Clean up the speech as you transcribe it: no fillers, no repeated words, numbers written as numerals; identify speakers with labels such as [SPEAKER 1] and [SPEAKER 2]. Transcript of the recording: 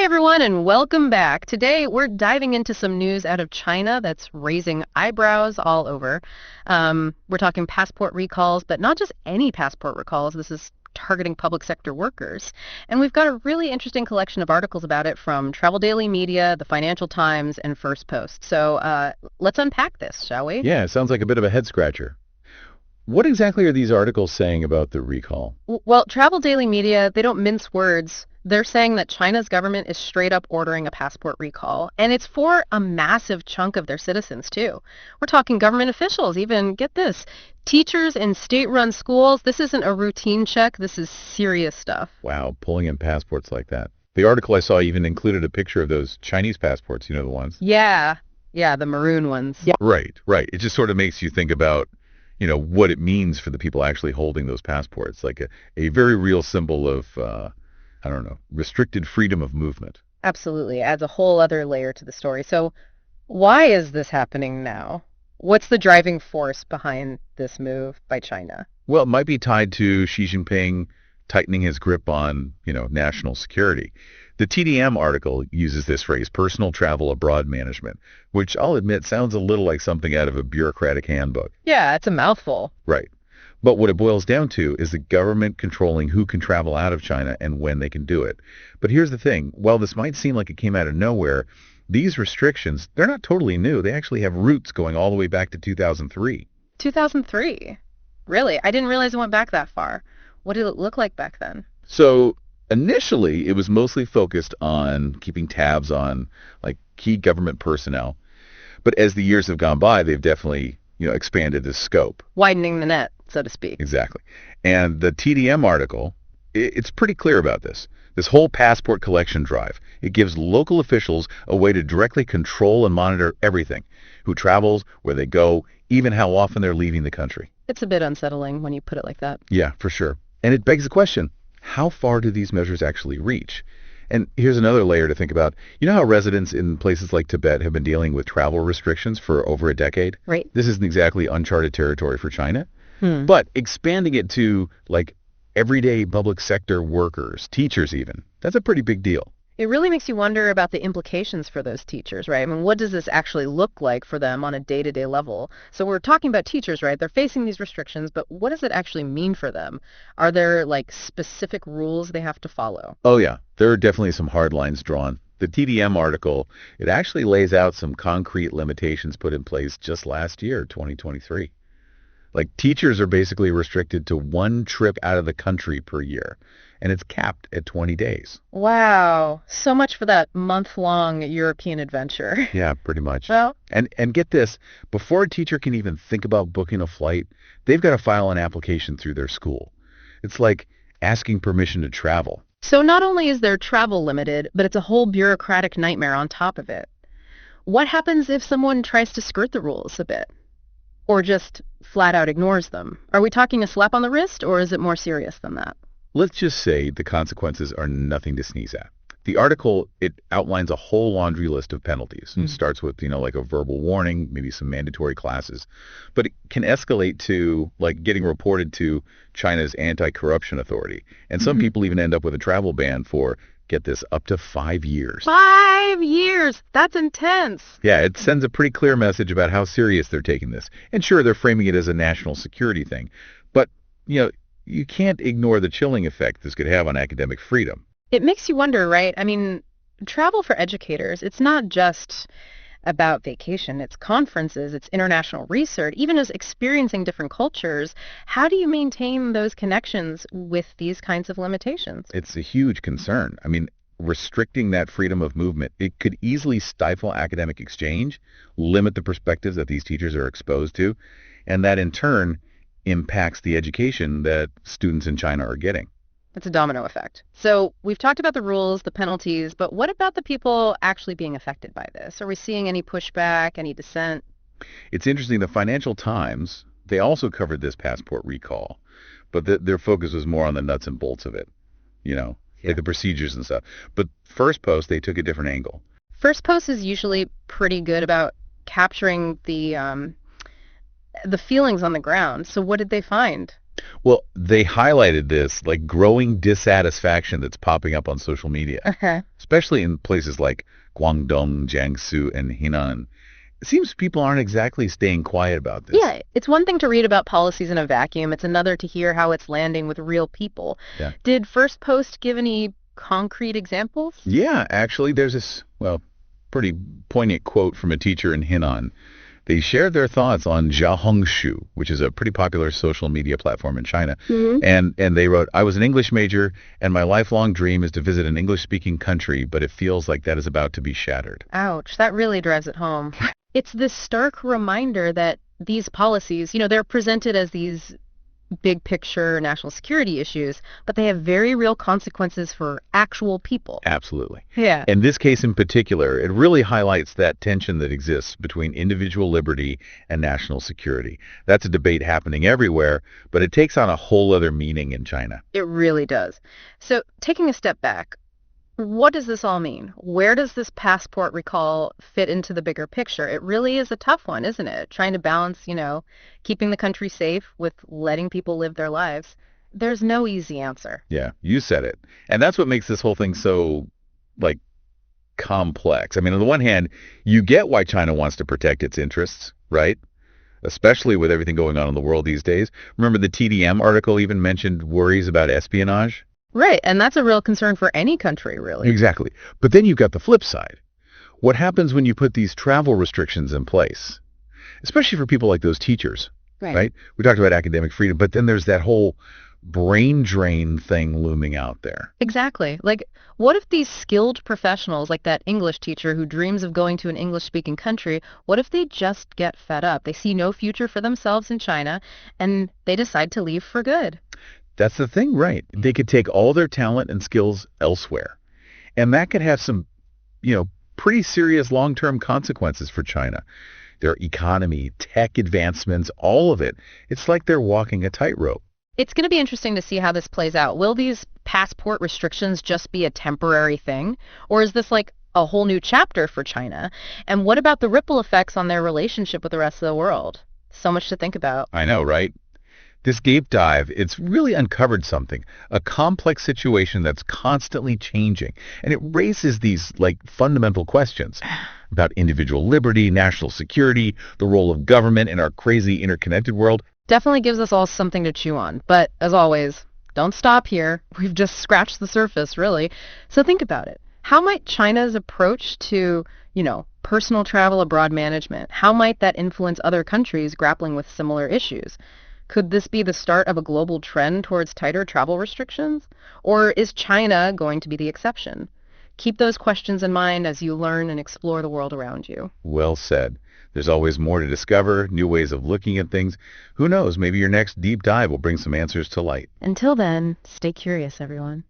[SPEAKER 1] everyone, and welcome back. Today, we're diving into some news out of China that's raising eyebrows all over. We're talking passport recalls, but not just any passport recalls. This is targeting public sector workers. And we've got a really interesting collection of articles about it from Travel Daily Media, the Financial Times, and First Post. So let's unpack this, shall we?
[SPEAKER 2] Yeah, it sounds like a bit of a head scratcher. What exactly are these articles saying about the recall?
[SPEAKER 1] Well, Travel Daily Media, they don't mince words. They're saying that China's government is straight up ordering a passport recall, and it's for a massive chunk of their citizens, too. We're talking government officials, even, get this, teachers in state-run schools. This isn't a routine check. This is serious stuff.
[SPEAKER 2] Wow, pulling in passports like that. The article I saw even included a picture of those Chinese passports, you know, the ones?
[SPEAKER 1] Yeah, the maroon ones. Yeah.
[SPEAKER 2] Right. It just sort of makes you think about, what it means for the people actually holding those passports, like a very real symbol of, restricted freedom of movement.
[SPEAKER 1] Absolutely. Adds a whole other layer to the story. So why is this happening now? What's the driving force behind this move by China?
[SPEAKER 2] Well, it might be tied to Xi Jinping tightening his grip on, national security. The TDM article uses this phrase, personal travel abroad management, which I'll admit sounds a little like something out of a bureaucratic handbook.
[SPEAKER 1] Yeah, it's a mouthful.
[SPEAKER 2] Right. But what it boils down to is the government controlling who can travel out of China and when they can do it. But here's the thing. While this might seem like it came out of nowhere, these restrictions, they're not totally new. They actually have roots going all the way back to 2003.
[SPEAKER 1] 2003? Really? I didn't realize it went back that far. What did it look like back then?
[SPEAKER 2] So initially, it was mostly focused on keeping tabs on key government personnel. But as the years have gone by, they've definitely expanded the scope.
[SPEAKER 1] Widening the net, so to speak.
[SPEAKER 2] Exactly. And the TDM article, it's pretty clear about this. This whole passport collection drive, it gives local officials a way to directly control and monitor everything. Who travels, where they go, even how often they're leaving the country.
[SPEAKER 1] It's a bit unsettling when you put it like that.
[SPEAKER 2] Yeah, for sure. And it begs the question, how far do these measures actually reach? And here's another layer to think about. You know how residents in places like Tibet have been dealing with travel restrictions for over a decade?
[SPEAKER 1] Right.
[SPEAKER 2] This isn't exactly uncharted territory for China. But expanding it to everyday public sector workers, teachers even, that's a pretty big deal.
[SPEAKER 1] It really makes you wonder about the implications for those teachers, right? I mean, what does this actually look like for them on a day-to-day level? So we're talking about teachers, right? They're facing these restrictions, but what does it actually mean for them? Are there specific rules they have to follow?
[SPEAKER 2] Oh yeah, there are definitely some hard lines drawn. The TDM article, it actually lays out some concrete limitations put in place just last year, 2023. Teachers are basically restricted to one trip out of the country per year, and it's capped at 20 days.
[SPEAKER 1] Wow. So much for that month-long European adventure.
[SPEAKER 2] Yeah, pretty much.
[SPEAKER 1] Well,
[SPEAKER 2] and get this, before a teacher can even think about booking a flight, they've got to file an application through their school. It's like asking permission to travel.
[SPEAKER 1] So not only is their travel limited, but it's a whole bureaucratic nightmare on top of it. What happens if someone tries to skirt the rules a bit? Or just flat out ignores them? Are we talking a slap on the wrist, or is it more serious than that?
[SPEAKER 2] Let's just say the consequences are nothing to sneeze at. The article, it outlines a whole laundry list of penalties. It starts with, a verbal warning, maybe some mandatory classes. But it can escalate to, getting reported to China's anti-corruption authority. And some people even end up with a travel ban for, get this, up to 5 years.
[SPEAKER 1] 5 years! That's intense!
[SPEAKER 2] Yeah, it sends a pretty clear message about how serious they're taking this. And sure, they're framing it as a national security thing. But, you can't ignore the chilling effect this could have on academic freedom.
[SPEAKER 1] It makes you wonder, right? I mean, travel for educators, it's not just about vacation. It's conferences, it's international research, even as experiencing different cultures. How do you maintain those connections with these kinds of limitations?
[SPEAKER 2] It's a huge concern. I mean, restricting that freedom of movement, it could easily stifle academic exchange, limit the perspectives that these teachers are exposed to, and that in turn impacts the education that students in China are getting.
[SPEAKER 1] It's a domino effect. So we've talked about the rules, the penalties, but what about the people actually being affected by this? Are we seeing any pushback, any dissent?
[SPEAKER 2] It's interesting. The Financial Times, they also covered this passport recall, but their focus was more on the nuts and bolts of it, like the procedures and stuff. But First Post, they took a different angle.
[SPEAKER 1] First Post is usually pretty good about capturing the feelings on the ground. So what did they find?
[SPEAKER 2] Well, they highlighted this like growing dissatisfaction that's popping up on social media,
[SPEAKER 1] Okay.
[SPEAKER 2] especially in places like Guangdong, Jiangsu, and Henan. It seems people aren't exactly staying quiet about this.
[SPEAKER 1] Yeah, it's one thing to read about policies in a vacuum. It's another to hear how it's landing with real people.
[SPEAKER 2] Yeah.
[SPEAKER 1] Did First Post give any concrete examples?
[SPEAKER 2] Yeah, actually, there's this, well, pretty poignant quote from a teacher in Henan. They shared their thoughts on Xiaohongshu, which is a pretty popular social media platform in China.
[SPEAKER 1] Hmm.
[SPEAKER 2] And they wrote, I was an English major, and my lifelong dream is to visit an English-speaking country, but it feels like that is about to be shattered.
[SPEAKER 1] Ouch, that really drives it home. It's this stark reminder that these policies, they're presented as these big picture national security issues, but they have very real consequences for actual people.
[SPEAKER 2] Absolutely.
[SPEAKER 1] Yeah.
[SPEAKER 2] In this case in particular, it really highlights that tension that exists between individual liberty and national security. That's a debate happening everywhere, but it takes on a whole other meaning in China.
[SPEAKER 1] It really does. So, taking a step back, what does this all mean? Where does this passport recall fit into the bigger picture? It really is a tough one, isn't it? Trying to balance, keeping the country safe with letting people live their lives. There's no easy answer.
[SPEAKER 2] Yeah, you said it. And that's what makes this whole thing so, like, complex. I mean, on the one hand, you get why China wants to protect its interests, right? Especially with everything going on in the world these days. Remember the TDM article even mentioned worries about espionage?
[SPEAKER 1] Right, and that's a real concern for any country, really.
[SPEAKER 2] Exactly. But then you've got the flip side. What happens when you put these travel restrictions in place? Especially for people like those teachers, right? We talked about academic freedom, but then there's that whole brain drain thing looming out there.
[SPEAKER 1] Exactly. Like, what if these skilled professionals, like that English teacher who dreams of going to an English-speaking country, what if they just get fed up? They see no future for themselves in China, and they decide to leave for good.
[SPEAKER 2] That's the thing, right? They could take all their talent and skills elsewhere. And that could have some, pretty serious long-term consequences for China. Their economy, tech advancements, all of it. It's like they're walking a tightrope.
[SPEAKER 1] It's going to be interesting to see how this plays out. Will these passport restrictions just be a temporary thing? Or is this like a whole new chapter for China? And what about the ripple effects on their relationship with the rest of the world? So much to think about.
[SPEAKER 2] I know, right? This deep dive, it's really uncovered something, a complex situation that's constantly changing. And it raises these, fundamental questions about individual liberty, national security, the role of government in our crazy interconnected world.
[SPEAKER 1] Definitely gives us all something to chew on. But as always, don't stop here. We've just scratched the surface, really. So think about it. How might China's approach to, personal travel abroad management, how might that influence other countries grappling with similar issues? Could this be the start of a global trend towards tighter travel restrictions? Or is China going to be the exception? Keep those questions in mind as you learn and explore the world around you.
[SPEAKER 2] Well said. There's always more to discover, new ways of looking at things. Who knows, maybe your next deep dive will bring some answers to light.
[SPEAKER 1] Until then, stay curious, everyone.